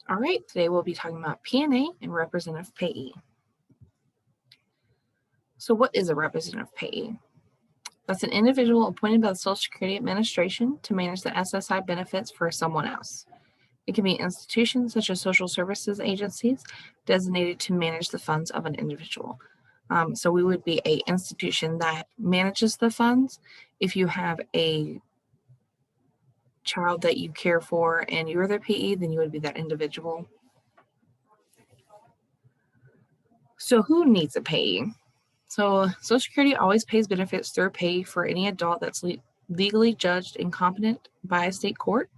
All right, today we'll be talking about PNA and representative payee. So what is a representative payee? That's an individual appointed by the Social Security Administration to manage the SSI benefits for someone else. It can be institutions such as social services agencies designated to manage the funds of an individual. So we would be an institution that manages the funds. If you have a child that you care for and you're their payee, then you would be that individual. So who needs a payee? So Social Security always pays benefits through pay for any adult that's legally judged incompetent by a state court,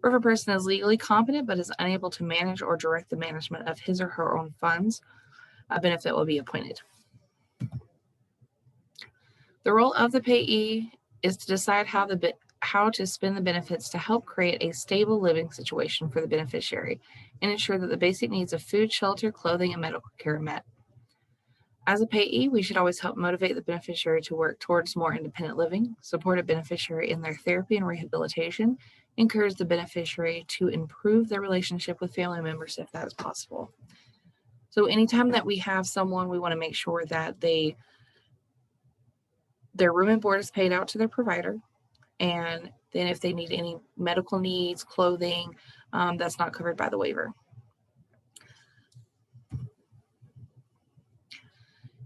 or if a person is legally competent but is unable to manage or direct the management of his or her own funds, a benefit will be appointed. The role of the payee is to decide how to spend the benefits to help create a stable living situation for the beneficiary and ensure that the basic needs of food, shelter, clothing, and medical care are met. As a payee, we should always help motivate the beneficiary to work towards more independent living, support a beneficiary in their therapy and rehabilitation, encourage the beneficiary to improve their relationship with family members if that is possible. So anytime that we have someone, we want to make sure that their room and board is paid out to their provider. And then if they need any medical needs, clothing, that's not covered by the waiver.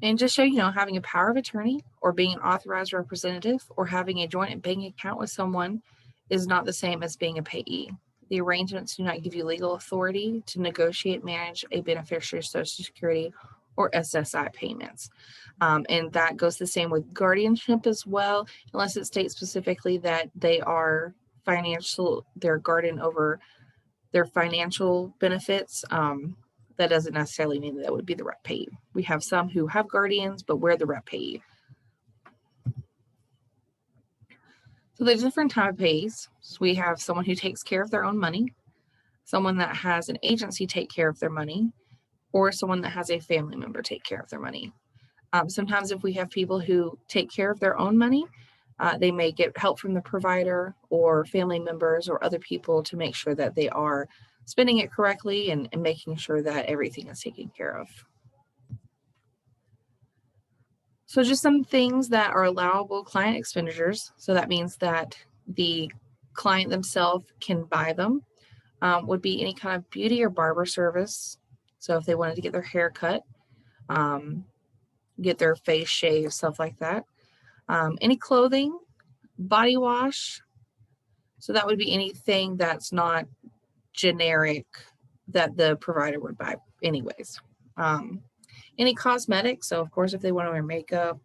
And just so you know, having a power of attorney or being an authorized representative or having a joint bank account with someone is not the same as being a payee. The arrangements do not give you legal authority to negotiate, manage a beneficiary's Social Security or SSI payments. And that goes the same with guardianship as well, unless it states specifically that they are they're guardian over their financial benefits. That doesn't necessarily mean that would be the rep payee. We have some who have guardians, but we're the rep payee. So there's different type of payees. So we have someone who takes care of their own money, someone that has an agency take care of their money, or someone that has a family member take care of their money. Sometimes if we have people who take care of their own money, they may get help from the provider or family members or other people to make sure that they are spending it correctly and making sure that everything is taken care of. So just some things that are allowable client expenditures. So that means that the client themselves can buy them. Would be any kind of beauty or barber service. So if they wanted to get their hair cut, get their face shaved, stuff like that. Any clothing, body wash. So that would be anything that's not generic that the provider would buy anyways. Any cosmetics. So of course, if they want to wear makeup,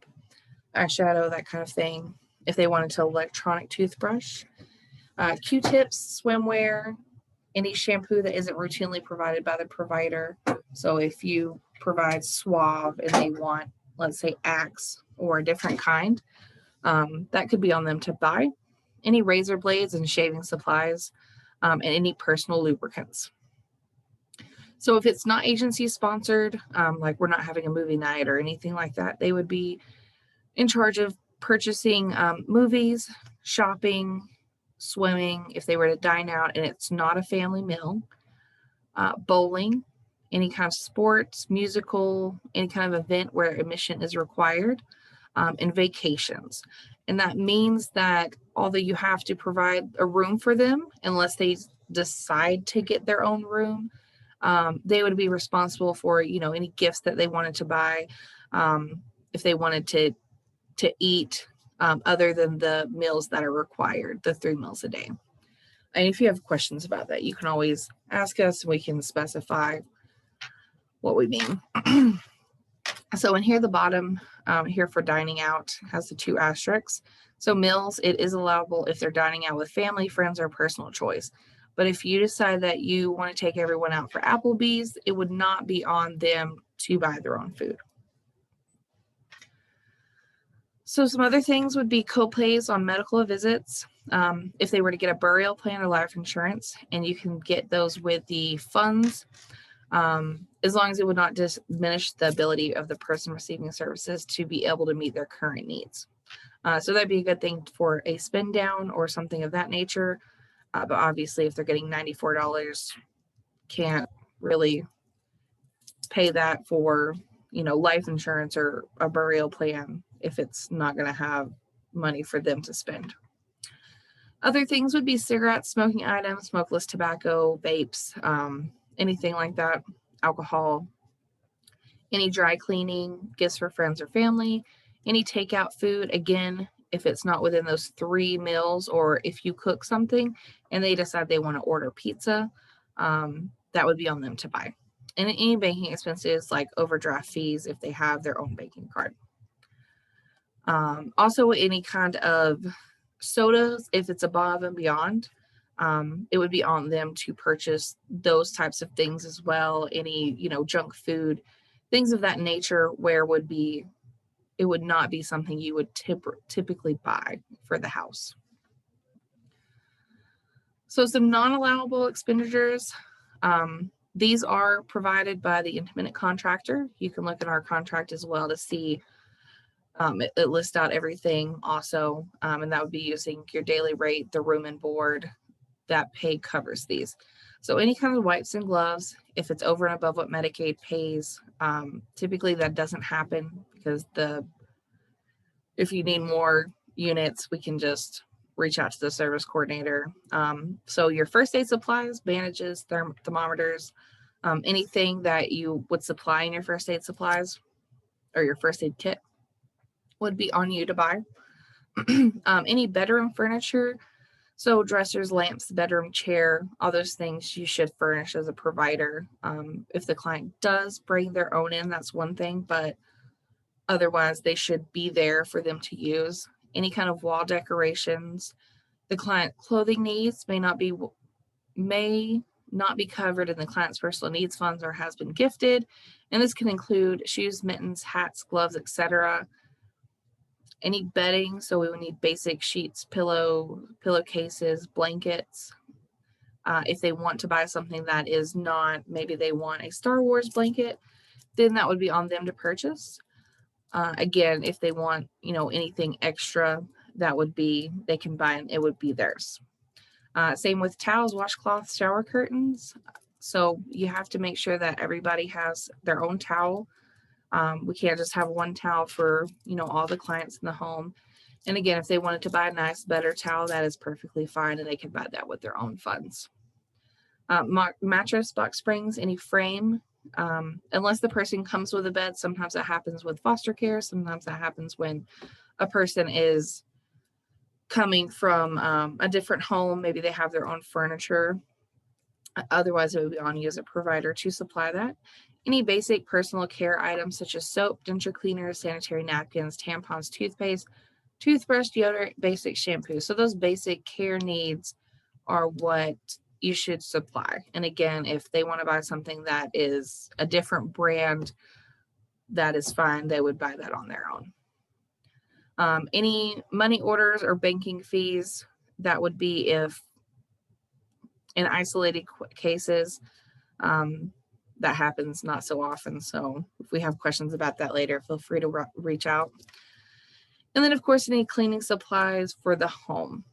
eyeshadow, that kind of thing. If they wanted to electronic toothbrush, Q-tips, swimwear, any shampoo that isn't routinely provided by the provider. So if you provide Suave and they want, let's say, Axe or a different kind, that could be on them to buy. Any razor blades and shaving supplies, and any personal lubricants. So if it's not agency sponsored, like we're not having a movie night or anything like that, they would be in charge of purchasing movies, shopping, swimming, if they were to dine out and it's not a family meal, bowling, any kind of sports, musical, any kind of event where admission is required, and vacations. And that means that although you have to provide a room for them, unless they decide to get their own room, they would be responsible for, any gifts that they wanted to buy, if they wanted to eat other than the meals that are required, the 3 meals a day. And if you have questions about that, you can always ask us and we can specify what we mean. So in here, the bottom here for dining out has the 2 asterisks. So meals, it is allowable if they're dining out with family, friends, or personal choice. But if you decide that you want to take everyone out for Applebee's, it would not be on them to buy their own food. So some other things would be co-pays on medical visits. If they were to get a burial plan or life insurance, and you can get those with the funds, as long as it would not diminish the ability of the person receiving services to be able to meet their current needs. So that'd be a good thing for a spend down or something of that nature. But obviously, if they're getting $94 can't really pay that for, life insurance or a burial plan if it's not going to have money for them to spend. Other things would be cigarettes, smoking items, smokeless tobacco, vapes, anything like that, alcohol, any dry cleaning, gifts for friends or family, any takeout food. Again, if it's not within those 3 meals, or if you cook something and they decide they want to order pizza, that would be on them to buy. And any banking expenses like overdraft fees if they have their own banking card. Also, any kind of sodas, if it's above and beyond, it would be on them to purchase those types of things as well. Any, junk food, things of that nature, where it would not be something you would typically buy for the house. So some non-allowable expenditures, these are provided by the independent contractor. You can look at our contract as well to see it lists out everything also, and that would be using your daily rate, the room and board. That pay covers these. So any kind of wipes and gloves, if it's over and above what Medicaid pays, typically that doesn't happen because if you need more units, we can just reach out to the service coordinator. So your first aid supplies, bandages, thermometers, anything that you would supply in your first aid supplies or your first aid kit would be on you to buy. Any bedroom furniture, so dressers, lamps, bedroom chair, all those things you should furnish as a provider. If the client does bring their own in, that's one thing, but otherwise they should be there for them to use. Any kind of wall decorations, the client clothing needs may not be covered in the client's personal needs funds or has been gifted, and this can include shoes, mittens, hats, gloves, etc. Any bedding, so we would need basic sheets, pillowcases, blankets. If they want to buy something that is not, maybe they want a Star Wars blanket, then that would be on them to purchase. Again, if they want, anything extra, that would be, they can buy and it would be theirs. Same with towels, washcloths, shower curtains. So you have to make sure that everybody has their own towel. We can't just have one towel for, all the clients in the home. And again, if they wanted to buy a nice, better towel, that is perfectly fine, and they can buy that with their own funds. Mattress, box springs, any frame, unless the person comes with a bed. Sometimes that happens with foster care. Sometimes that happens when a person is coming from a different home. Maybe they have their own furniture. Otherwise, it would be on you as a provider to supply that. Any basic personal care items such as soap, denture cleaners, sanitary napkins, tampons, toothpaste, toothbrush, deodorant, basic shampoo. So those basic care needs are what you should supply. And again, if they want to buy something that is a different brand, that is fine. They would buy that on their own. Any money orders or banking fees, that would be if in isolated cases, that happens not so often. So if we have questions about that later, feel free to reach out. And then of course, any cleaning supplies for the home.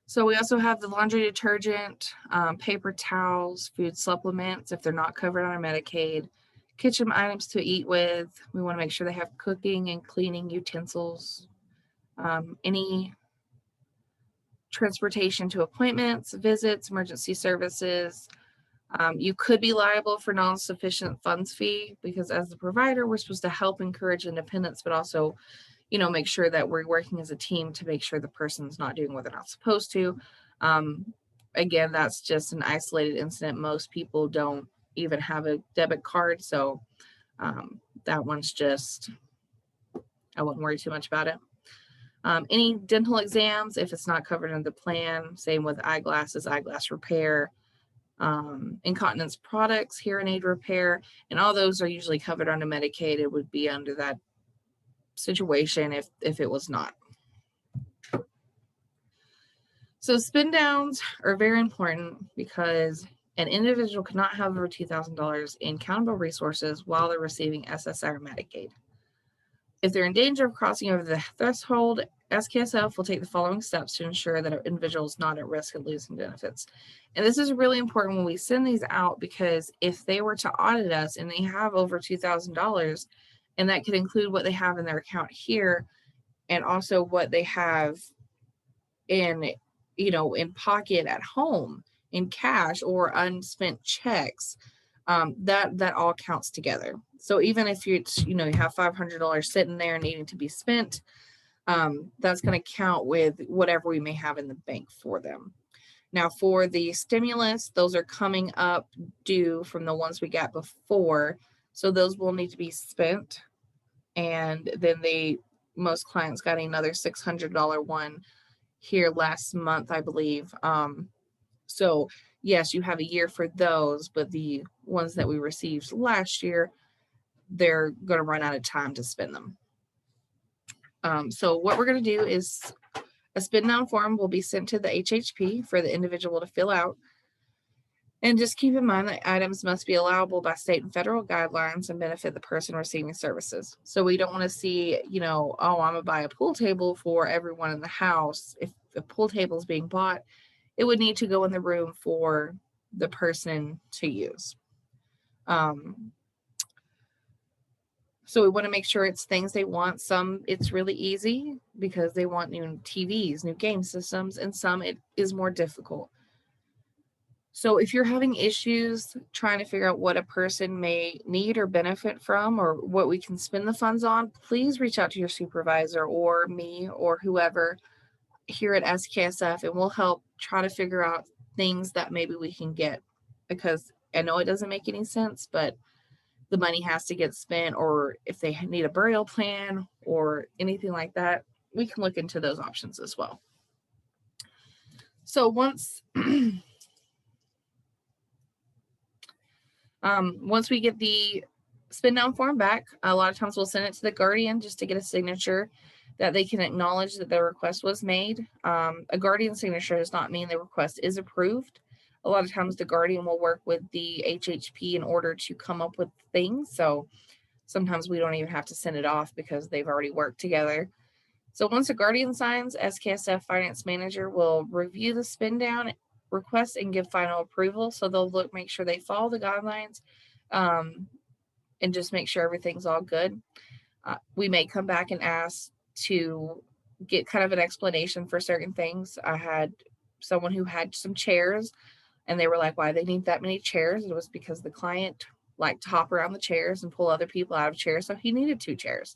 So we also have the laundry detergent, paper towels, food supplements if they're not covered on our Medicaid, kitchen items to eat with. We want to make sure they have cooking and cleaning utensils, any transportation to appointments, visits, emergency services. You could be liable for non-sufficient funds fee because as the provider, we're supposed to help encourage independence, but also, make sure that we're working as a team to make sure the person's not doing what they're not supposed to. Again, that's just an isolated incident. Most people don't even have a debit card. So that one's just, I wouldn't worry too much about it. Any dental exams, if it's not covered under the plan, same with eyeglasses, eyeglass repair, incontinence products, hearing aid repair, and all those are usually covered under Medicaid. It would be under that situation if it was not. So spin downs are very important because an individual cannot have over $2,000 in countable resources while they're receiving SSI or Medicaid. If they're in danger of crossing over the threshold SKSF will take the following steps to ensure that an individual is not at risk of losing benefits. And this is really important when we send these out, because if they were to audit us and they have over $2,000, and that could include what they have in their account here and also what they have in, in pocket at home in cash or unspent checks, that all counts together. So even if you have $500 sitting there needing to be spent, that's going to count with whatever we may have in the bank for them. Now, for the stimulus, those are coming up due from the ones we got before. So those will need to be spent. And then most clients got another $600 one here last month, I believe. So yes, you have a year for those, but the ones that we received last year, they're going to run out of time to spend them. So what we're going to do is a spin down form will be sent to the HHP for the individual to fill out. And just keep in mind that items must be allowable by state and federal guidelines and benefit the person receiving services. So we don't want to see, oh, I'm going to buy a pool table for everyone in the house. If a pool table is being bought, it would need to go in the room for the person to use. So we want to make sure it's things they want. Some it's really easy because they want new TVs, new game systems, and some it is more difficult. So if you're having issues trying to figure out what a person may need or benefit from or what we can spend the funds on, please reach out to your supervisor or me or whoever here at SKSF, and we'll help try to figure out things that maybe we can get, because I know it doesn't make any sense, but the money has to get spent, or if they need a burial plan or anything like that, we can look into those options as well. So once we get the spin down form back, a lot of times we'll send it to the guardian just to get a signature that they can acknowledge that the request was made. A guardian signature does not mean the request is approved. A lot of times the guardian will work with the HHP in order to come up with things. So sometimes we don't even have to send it off because they've already worked together. So once a guardian signs, SKSF Finance Manager will review the spin down request and give final approval. So they'll make sure they follow the guidelines and just make sure everything's all good. We may come back and ask to get kind of an explanation for certain things. I had someone who had some chairs and they were like, why they need that many chairs? It was because the client liked to hop around the chairs and pull other people out of chairs. So he needed 2 chairs.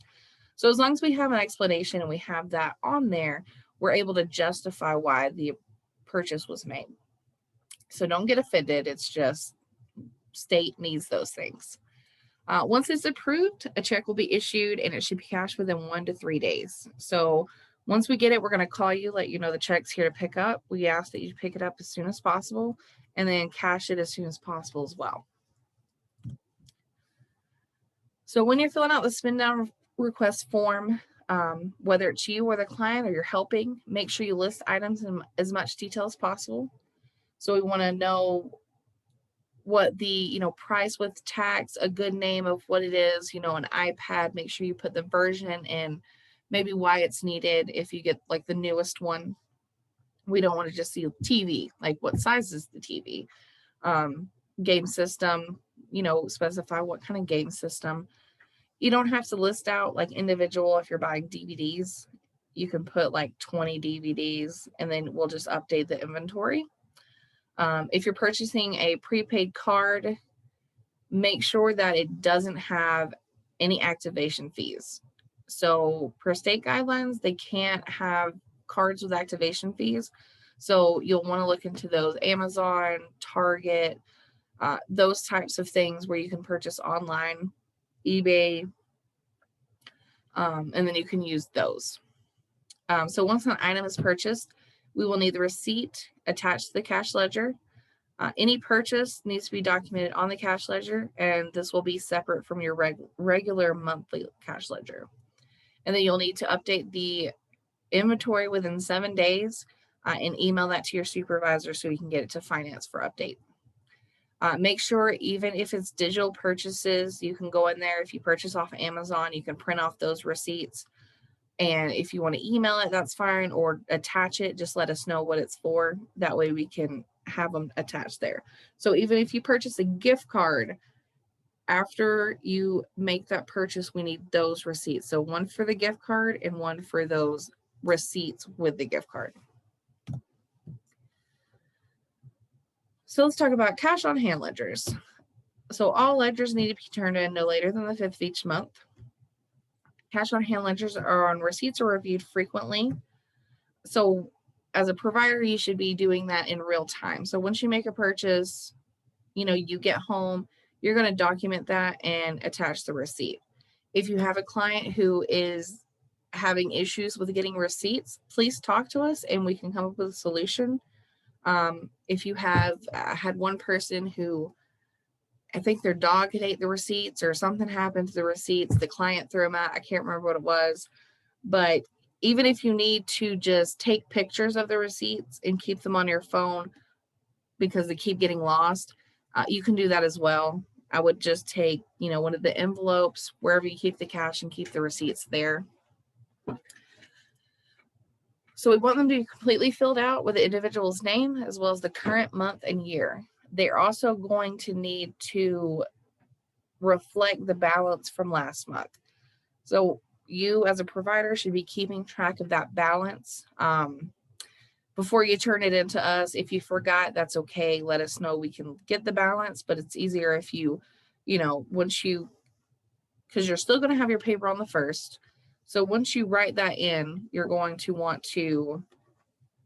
So as long as we have an explanation and we have that on there, we're able to justify why the purchase was made. So don't get offended. It's just state needs those things. Once it's approved, a check will be issued and it should be cashed within 1 to 3 days. So once we get it, we're going to call you, let you know the check's here to pick up. We ask that you pick it up as soon as possible and then cash it as soon as possible as well. So when you're filling out the spin down request form, whether it's you or the client or you're helping, make sure you list items in as much detail as possible. So we want to know what the, price with tax, a good name of what it is, an iPad, make sure you put the version and maybe why it's needed. If you get like the newest one, we don't want to just see TV, like what size is the TV, game system, specify what kind of game system. You don't have to list out like individual. If you're buying DVDs, you can put like 20 DVDs and then we'll just update the inventory. If you're purchasing a prepaid card, make sure that it doesn't have any activation fees. So per state guidelines, they can't have cards with activation fees. So you'll want to look into those. Amazon, Target, those types of things where you can purchase online, eBay, and then you can use those. So once an item is purchased, we will need the receipt attached to the cash ledger. Any purchase needs to be documented on the cash ledger, and this will be separate from your regular monthly cash ledger. And then you'll need to update the inventory within 7 days and email that to your supervisor so you can get it to finance for update. Make sure even if it's digital purchases, you can go in there. If you purchase off of Amazon, you can print off those receipts. And if you want to email it, that's fine, or attach it, just let us know what it's for. That way we can have them attached there. So even if you purchase a gift card, after you make that purchase, we need those receipts. So one for the gift card and one for those receipts with the gift card. So let's talk about cash on hand ledgers. So all ledgers need to be turned in no later than the 5th of each month. Cash on hand ledgers are on receipts are reviewed frequently. So as a provider, you should be doing that in real time. So once you make a purchase, you get home, you're going to document that and attach the receipt. If you have a client who is having issues with getting receipts, please talk to us and we can come up with a solution. If you have had one person who, I think their dog had ate the receipts or something happened to the receipts, the client threw them out. I can't remember what it was, but even if you need to just take pictures of the receipts and keep them on your phone because they keep getting lost, you can do that as well. I would just take, one of the envelopes wherever you keep the cash and keep the receipts there. So we want them to be completely filled out with the individual's name as well as the current month and year. They're also going to need to reflect the balance from last month. So you as a provider should be keeping track of that balance. Before you turn it into us, if you forgot, that's okay. Let us know. We can get the balance, but it's easier if you, because you're still going to have your paper on the 1st. So once you write that in, you're going to want to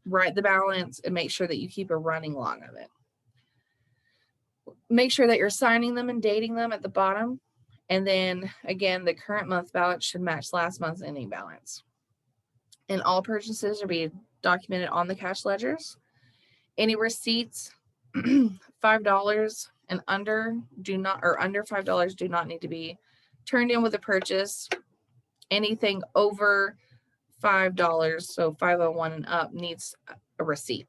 write the balance and make sure that you keep a running log of it. Make sure that you're signing them and dating them at the bottom. And then again, the current month balance should match last month's ending balance. And all purchases are being documented on the cash ledgers. Any receipts $5 and under under $5 do not need to be turned in with a purchase. Anything over $5, so 501 and up, needs a receipt.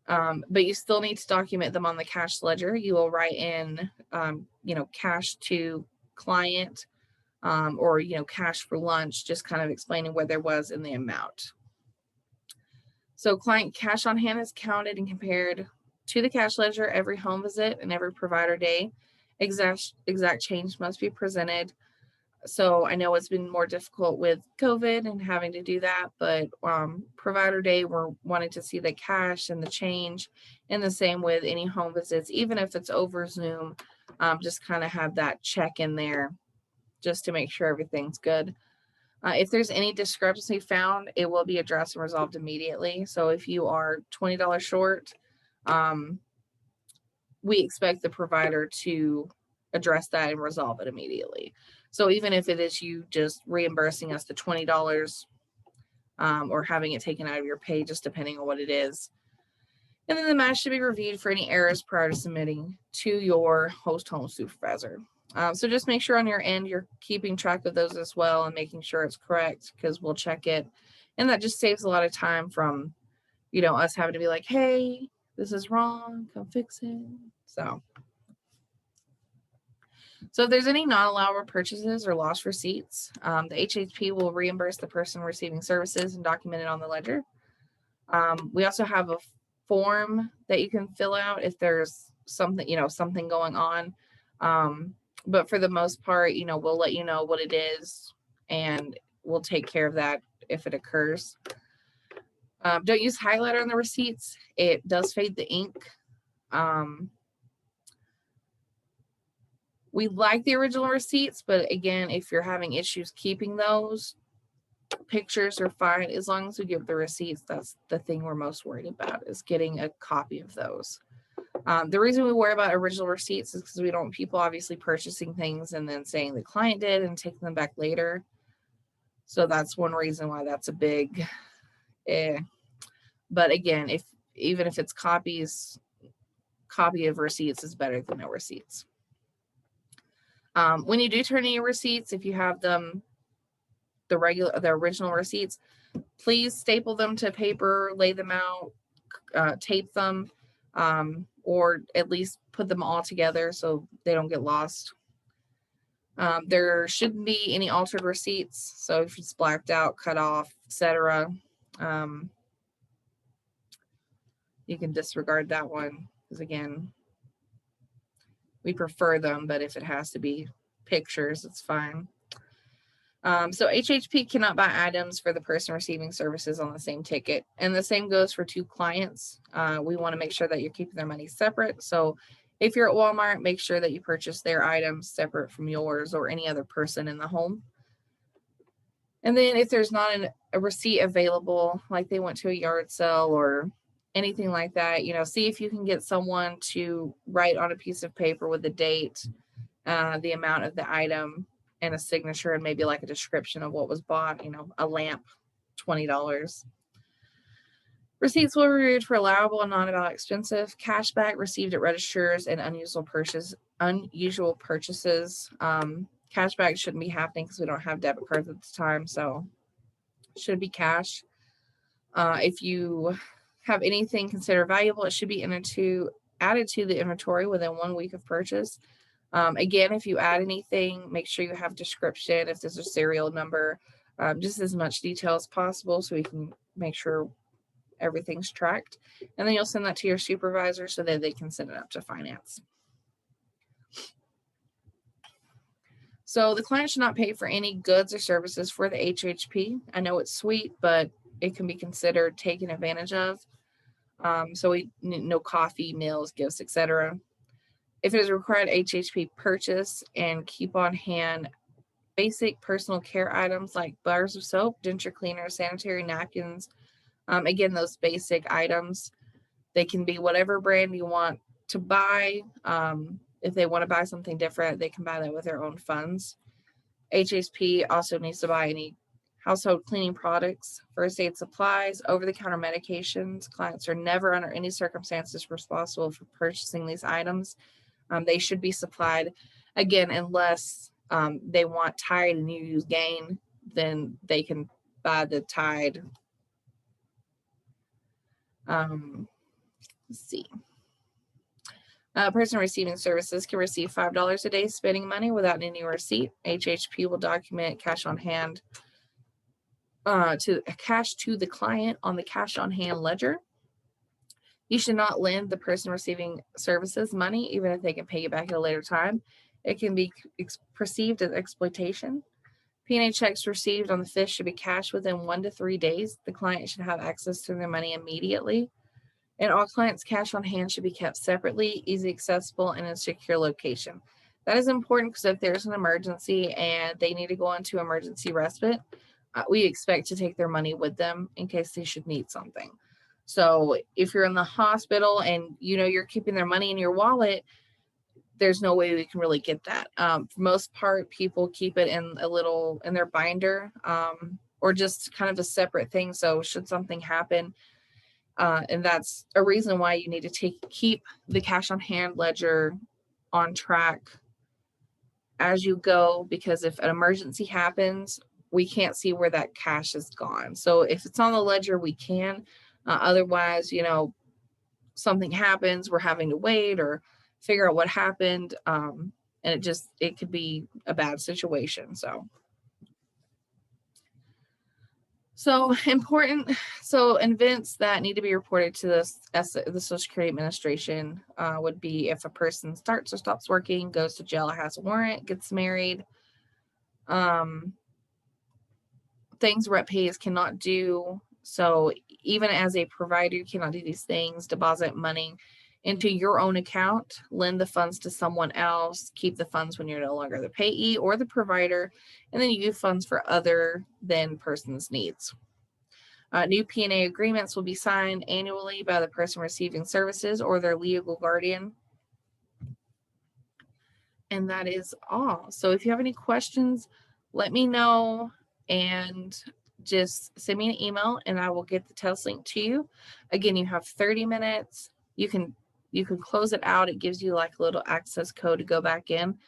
But you still need to document them on the cash ledger. You will write in, cash to client, or, cash for lunch, just kind of explaining where there was in the amount. So client cash on hand is counted and compared to the cash ledger every home visit and every provider day. Exact change must be presented. So I know it's been more difficult with COVID and having to do that, but provider day, we're wanting to see the cash and the change, and the same with any home visits, even if it's over Zoom, just kind of have that check in there just to make sure everything's good. If there's any discrepancy found, it will be addressed and resolved immediately. So if you are $20 short, we expect the provider to address that and resolve it immediately. So even if it is you just reimbursing us the $20, or having it taken out of your pay, just depending on what it is. And then the match should be reviewed for any errors prior to submitting to your host home supervisor. So just make sure on your end you're keeping track of those as well and making sure it's correct, because we'll check it. And that just saves a lot of time from, us having to be like, hey, this is wrong, come fix it. So if there's any non-allowable purchases or lost receipts, the HHP will reimburse the person receiving services and document it on the ledger. We also have a form that you can fill out if there's something, something going on. But for the most part, we'll let you know what it is and we'll take care of that if it occurs. Don't use highlighter on the receipts. It does fade the ink. We like the original receipts, but again, if you're having issues keeping those, pictures are fine. As long as we give the receipts, that's the thing we're most worried about, is getting a copy of those. The reason we worry about original receipts is because we don't want people obviously purchasing things and then saying the client did and taking them back later. So that's one reason why that's a big But again, even if it's copy of receipts is better than no receipts. When you do turn in your receipts, if you have them, the original receipts, please staple them to paper, lay them out, tape them, or at least put them all together so they don't get lost. There shouldn't be any altered receipts. So if it's blacked out, cut off, etc., you can disregard that one, because again, we prefer them, but if it has to be pictures, it's fine. So HHP cannot buy items for the person receiving services on the same ticket. And the same goes for two clients. We want to make sure that you're keeping their money separate. So if you're at Walmart, make sure that you purchase their items separate from yours or any other person in the home. And then if there's not a receipt available, like they went to a yard sale or anything like that, see if you can get someone to write on a piece of paper with the date, the amount of the item, and a signature, and maybe like a description of what was bought, a lamp, $20. Receipts will be reviewed for allowable and not expensive. Cashback received at registers and unusual purchases. Cashback shouldn't be happening because we don't have debit cards at the time, so it should be cash. If you have anything considered valuable, it should be added to the inventory within 1 week of purchase. Again, if you add anything, make sure you have description, if there's a serial number, just as much detail as possible so we can make sure everything's tracked. And then you'll send that to your supervisor so that they can send it up to finance. So the client should not pay for any goods or services for the HHP. I know it's sweet, but it can be considered taken advantage of. So no coffee, meals, gifts, etc. If it is a required HHP purchase, and keep on hand basic personal care items like bars of soap, denture cleaners, sanitary napkins. Again, those basic items, they can be whatever brand you want to buy. If they want to buy something different, they can buy that with their own funds. HHP also needs to buy any household cleaning products, first aid supplies, over-the-counter medications. Clients are never under any circumstances responsible for purchasing these items. They should be supplied, again, unless they want Tide and you use Gain, then they can buy the Tide. Let's see. A person receiving services can receive $5 a day spending money without any receipt. HHP will document cash on hand to the client on the cash on hand ledger. You should not lend the person receiving services money, even if they can pay you back at a later time. It can be perceived as exploitation. PNA checks received on the 5th should be cashed within 1 to 3 days. The client should have access to their money immediately. And all clients' cash on hand should be kept separately, easy accessible, and in a secure location. That is important because if there's an emergency and they need to go into emergency respite, we expect to take their money with them in case they should need something. So if you're in the hospital and you're keeping their money in your wallet, there's no way we can really get that. For most part, people keep it in their binder, or just kind of a separate thing. So should something happen, and that's a reason why you need to keep the cash on hand ledger on track as you go, because if an emergency happens, we can't see where that cash is gone. So if it's on the ledger, we can. Otherwise, something happens, we're having to wait or figure out what happened, and it could be a bad situation. So important. So events that need to be reported to the Social Security Administration would be if a person starts or stops working, goes to jail, has a warrant, gets married. Things rep pays cannot do. So even as a provider, you cannot do these things. Deposit money into your own account, lend the funds to someone else, keep the funds when you're no longer the payee or the provider, and then use funds for other than person's needs. New PNA agreements will be signed annually by the person receiving services or their legal guardian. And that is all. So if you have any questions, let me know, and just send me an email and I will get the test link to you. Again, you have 30 minutes. You can close it out. It gives you like a little access code to go back in.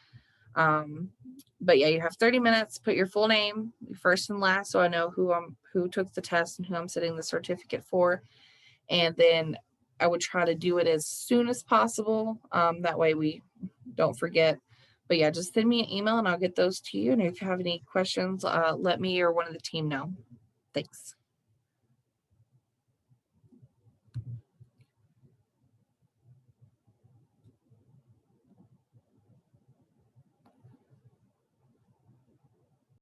But yeah, you have 30 minutes. Put your full name, your first and last, so I know who took the test and who I'm sending the certificate for. And then I would try to do it as soon as possible. That way we don't forget. But yeah, just send me an email and I'll get those to you. And if you have any questions, let me or one of the team know. Thanks.